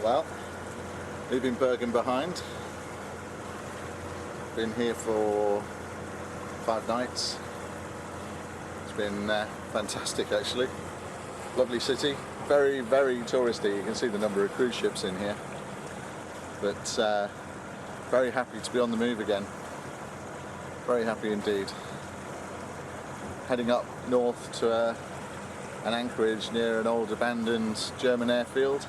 Well, leaving Bergen behind. Been here for 5 nights. It's been fantastic actually. Lovely city, very, very touristy. You can see the number of cruise ships in here. But very happy to be on the move again. Very happy indeed. Heading up north to an anchorage near an old abandoned German airfield.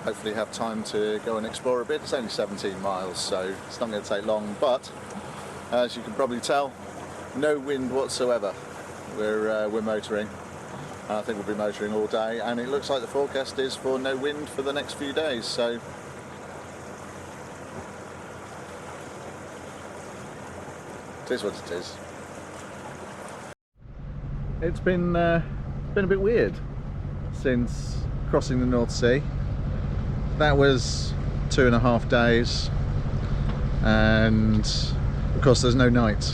Hopefully have time to go and explore a bit. It's only 17 miles, so it's not going to take long, but as you can probably tell, no wind whatsoever. We're motoring. I think we'll be motoring all day, and it looks like the forecast is for no wind for the next few days, so it is what it is. It's been a bit weird since crossing the North Sea. That was 2.5 days, and of course there's no night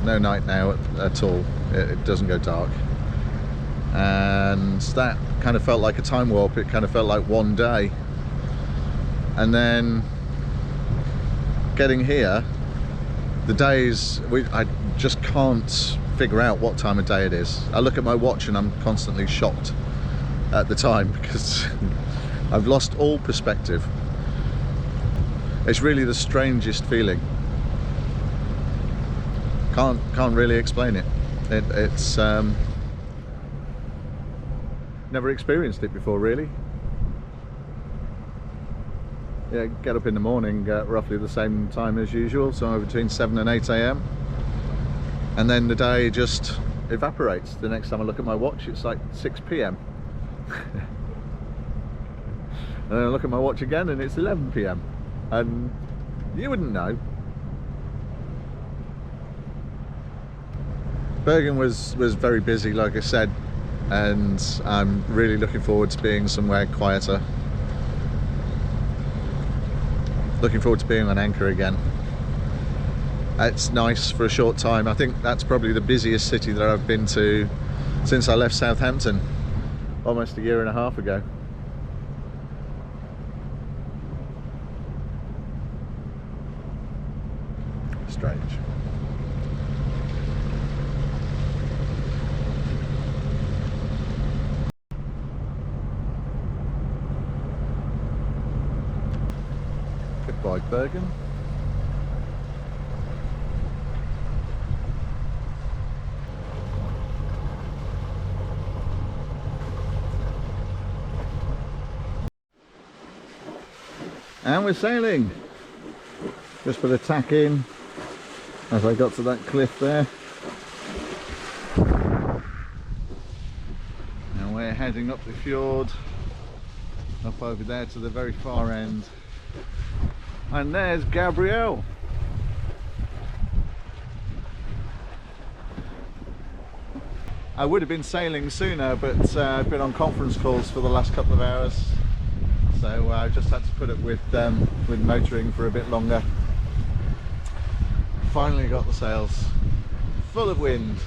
now at all. It doesn't go dark, and that kind of felt like a time warp. It kind of felt like one day, and then getting here, the days, I just can't figure out what time of day it is. I look at my watch and I'm constantly shocked at the time because I've lost all perspective. It's really the strangest feeling. Can't really explain it. It's never experienced it before, really. Yeah, get up in the morning at roughly the same time as usual, so between 7 and 8 AM, and then the day just evaporates. The next time I look at my watch, it's like 6 PM. And then I look at my watch again and it's 11 PM, and you wouldn't know. Bergen was very busy, like I said, and I'm really looking forward to being somewhere quieter. Looking forward to being on anchor again. It's nice for a short time. I think that's probably the busiest city that I've been to since I left Southampton almost 1.5 years ago. Strange. Goodbye, Bergen. And we're sailing. Just put a tack in as I got to that cliff there. And we're heading up the fjord, up over there to the very far end. And there's Gabrielle. I would have been sailing sooner, but I've been on conference calls for the last couple of hours, so I just had to put up with motoring for a bit longer. Finally got the sails full of wind.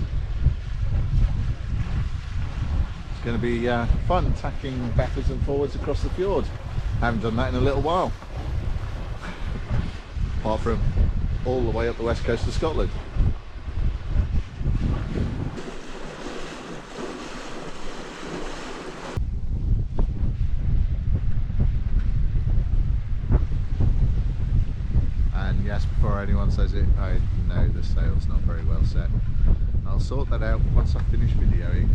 It's going to be fun tacking backwards and forwards across the fjord. I haven't done that in a little while, apart from all the way up the west coast of Scotland. And yes, before anyone says it, I know the sail's not very well set. I'll sort that out once I finish videoing.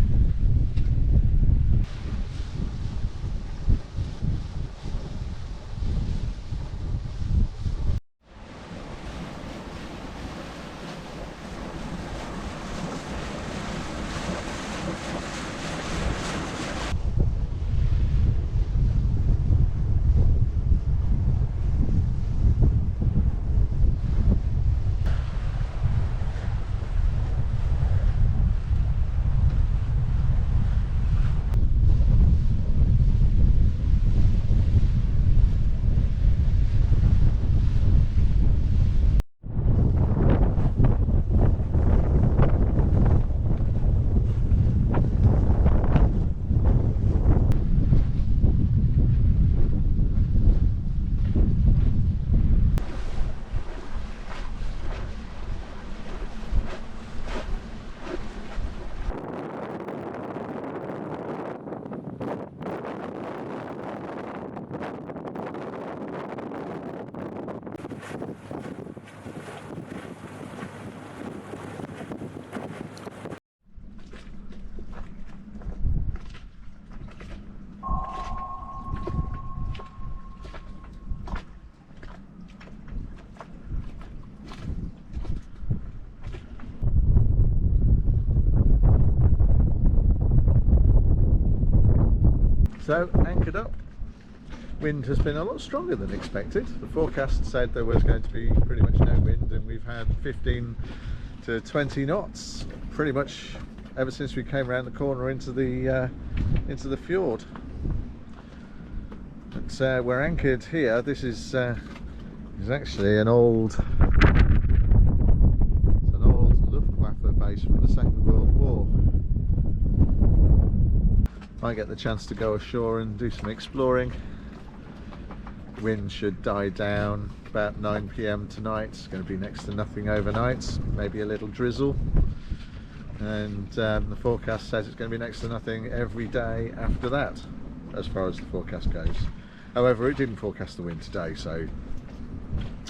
So anchored up. Wind has been a lot stronger than expected. The forecast said there was going to be pretty much no wind, and we've had 15 to 20 knots pretty much ever since we came around the corner into the fjord. But we're anchored here. This is actually an old Luftwaffe base from the Second World War. Might get the chance to go ashore and do some exploring. Wind should die down about 9 PM tonight. It's going to be next to nothing overnight, maybe a little drizzle, and the forecast says it's going to be next to nothing every day after that, as far as the forecast goes. However, it didn't forecast the wind today, so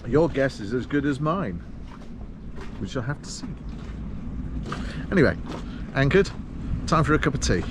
your guess is as good as mine. We shall have to see. Anyway, anchored, time for a cup of tea.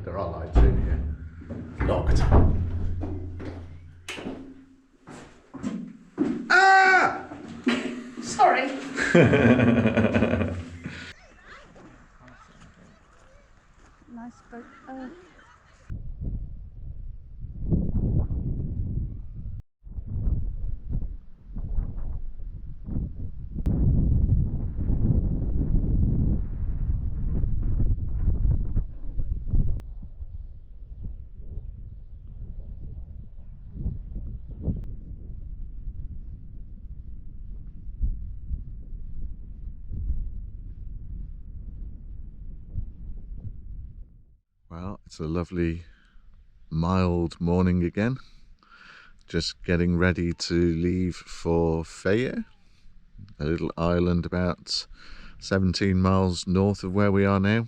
There are lights in here. Locked. Ah! Sorry. Nice boat. Well, it's a lovely mild morning again. Just getting ready to leave for Fedje, a little island about 17 miles north of where we are now.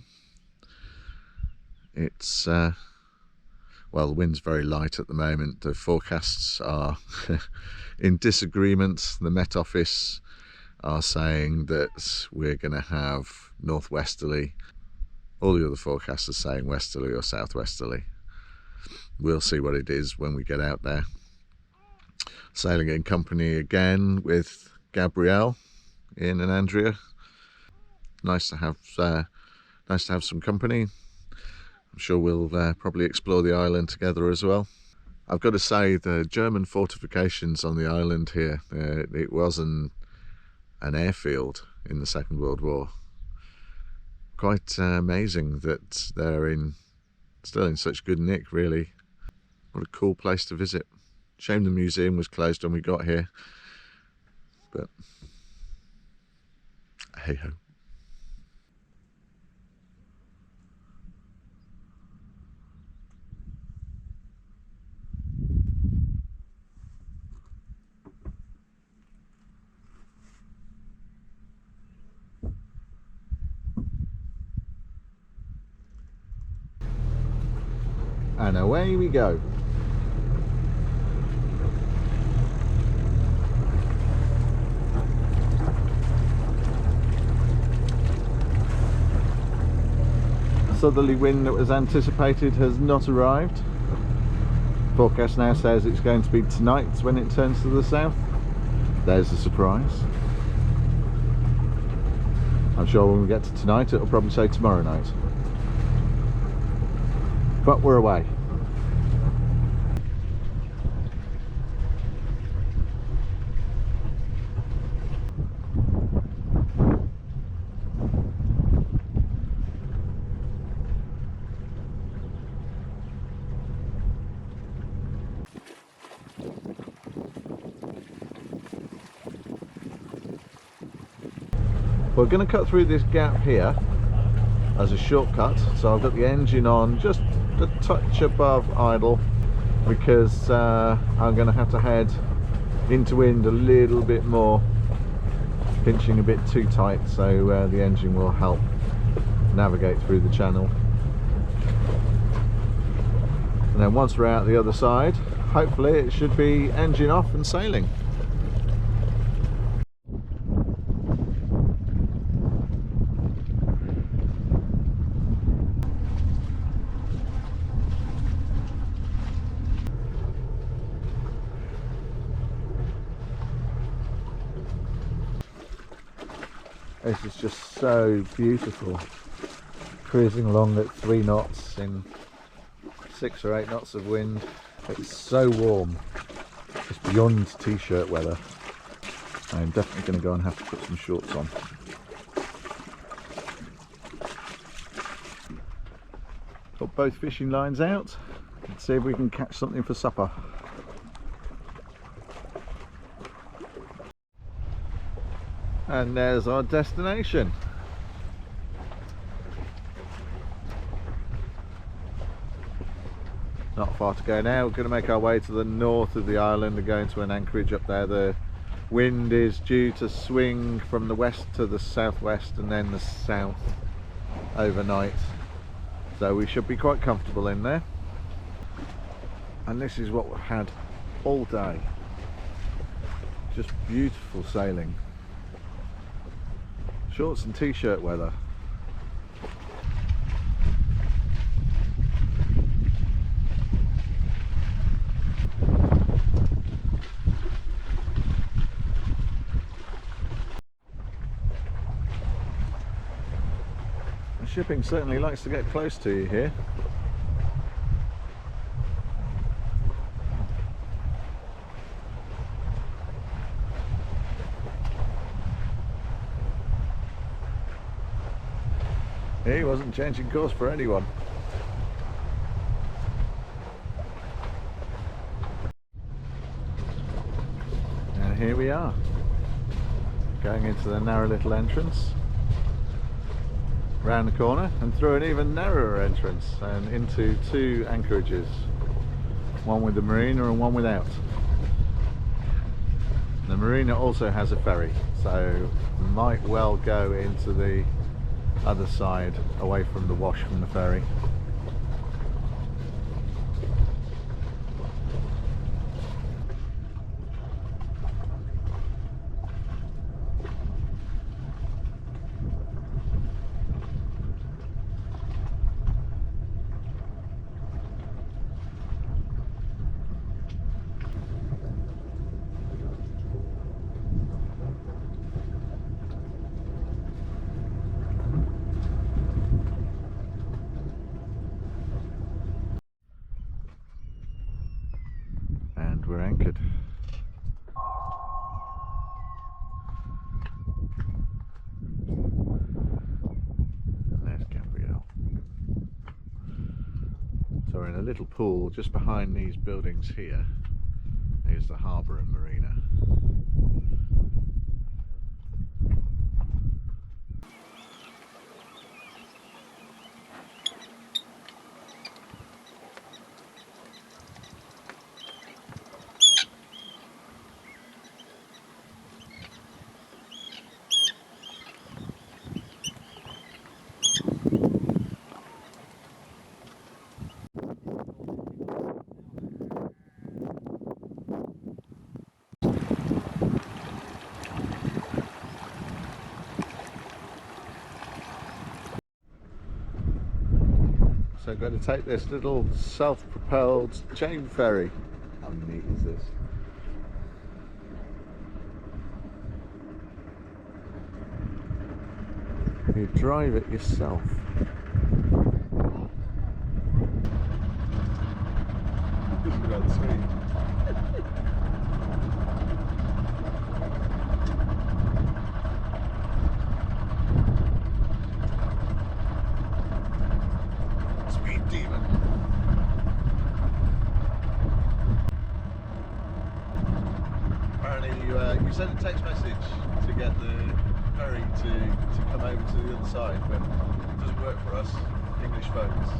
It's well, the wind's very light at the moment. The forecasts are in disagreement. The Met Office are saying that we're going to have northwesterly. All the other forecasts are saying westerly or southwesterly. We'll see what it is when we get out there. Sailing in company again with Gabrielle, Ian and Andrea. Nice to have some company. I'm sure we'll probably explore the island together as well. I've got to say, the German fortifications on the island here, it was an airfield in the Second World War. Quite amazing that they're still in such good nick, really. What a cool place to visit. Shame the museum was closed when we got here, but hey ho. And away we go. Southerly wind that was anticipated has not arrived. Forecast now says it's going to be tonight when it turns to the south. There's a surprise. I'm sure when we get to tonight it'll probably say tomorrow night. But we're away. We're going to cut through this gap here as a shortcut, so I've got the engine on just a touch above idle because I'm going to have to head into wind a little bit more, pinching a bit too tight, so the engine will help navigate through the channel. And then once we're out the other side, hopefully it should be engine off and sailing. This is just so beautiful, cruising along at 3 knots in 6 or 8 knots of wind. It's so warm, it's beyond t-shirt weather. I'm definitely going to go and have to put some shorts on. Got both fishing lines out. Let's see if we can catch something for supper. And there's our destination. Not far to go now. We're going to make our way to the north of the island and go into an anchorage up there. The wind is due to swing from the west to the southwest and then the south overnight, so we should be quite comfortable in there. And this is what we've had all day. Just beautiful sailing. Shorts and t-shirt weather. The shipping certainly likes to get close to you here. He wasn't changing course for anyone. And here we are, going into the narrow little entrance, round the corner and through an even narrower entrance and into 2 anchorages, one with the marina and one without. The marina also has a ferry, so we might well go into the other side, away from the wash from the ferry. We're anchored. There's Gabrielle. So we're in a little pool just behind these buildings here. Here's the harbour and marina. So I've got to take this little self-propelled chain ferry. How neat is this? You drive it yourself. This is rather sweet. You sent a text message to get the ferry to come over to the other side, but it doesn't work for us English folks.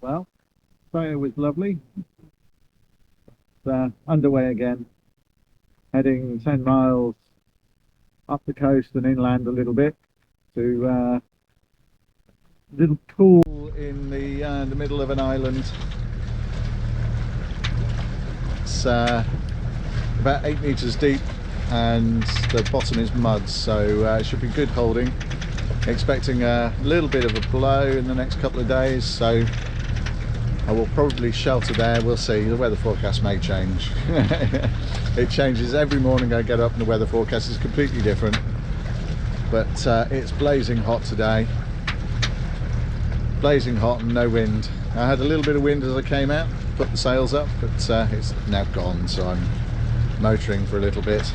Well, Fedje was lovely. Underway again, heading 10 miles up the coast and inland a little bit to a little pool in the middle of an island. It's about 8 meters deep and the bottom is mud, so it should be good holding. Expecting a little bit of a blow in the next couple of days, so I will probably shelter there. We'll see. The weather forecast may change. It changes every morning. I get up and the weather forecast is completely different, but it's blazing hot today. Blazing hot and no wind. I had a little bit of wind as I came out, put the sails up, but it's now gone, so I'm motoring for a little bit.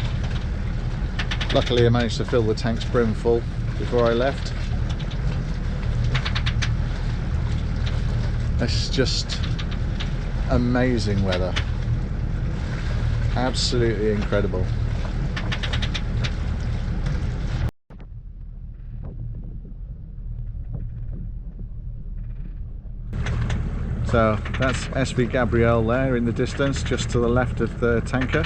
Luckily I managed to fill the tanks brim full before I left. It's just amazing weather, absolutely incredible. So that's SV Gabrielle there in the distance, just to the left of the tanker.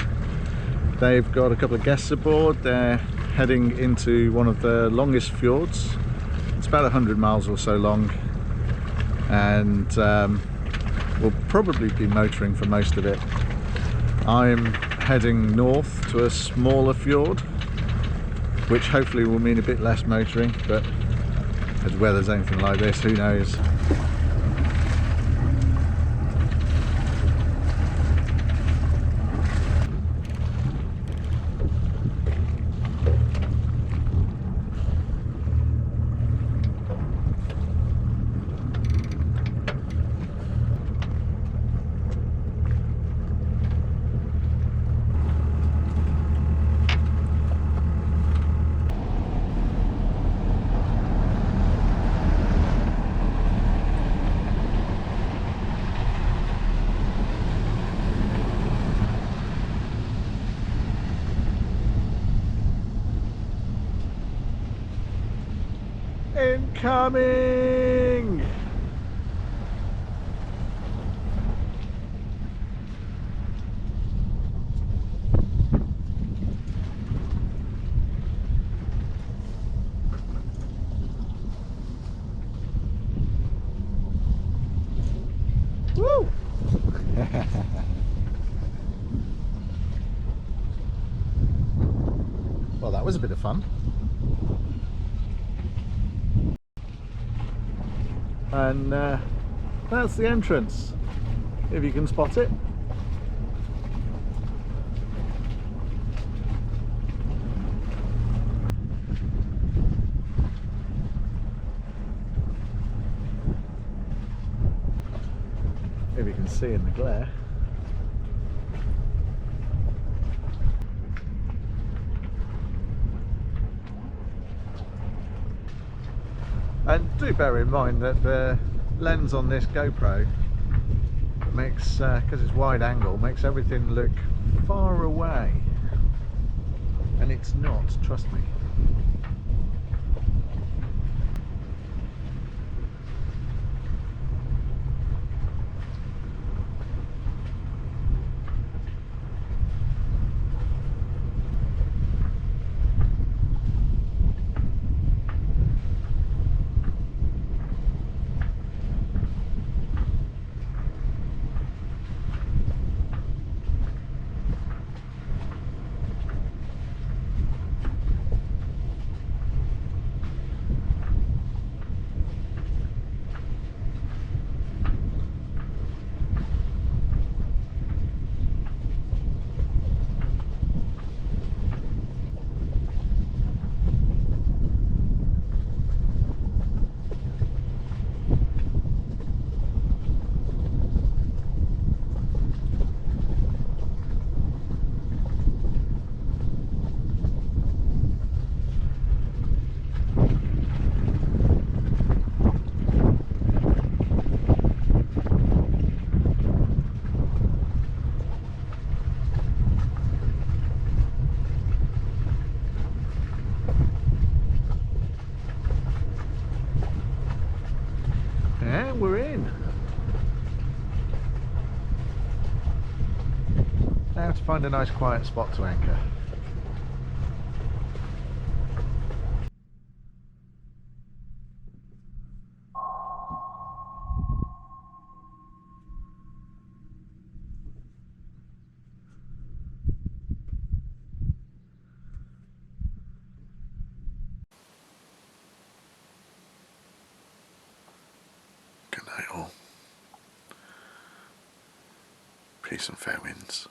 They've got a couple of guests aboard. They're heading into one of the longest fjords. It's about 100 miles or so long, and we'll probably be motoring for most of it. I'm heading north to a smaller fjord, which hopefully will mean a bit less motoring, but if the weather's anything like this, who knows. Incoming! Woo! Well, that was a bit of fun. And that's the entrance, if you can spot it. If you can see in the glare. And do bear in mind that the lens on this GoPro makes, because it's wide angle, makes everything look far away, and it's not, trust me. find a nice quiet spot to anchor. Good night all. Peace and fair winds.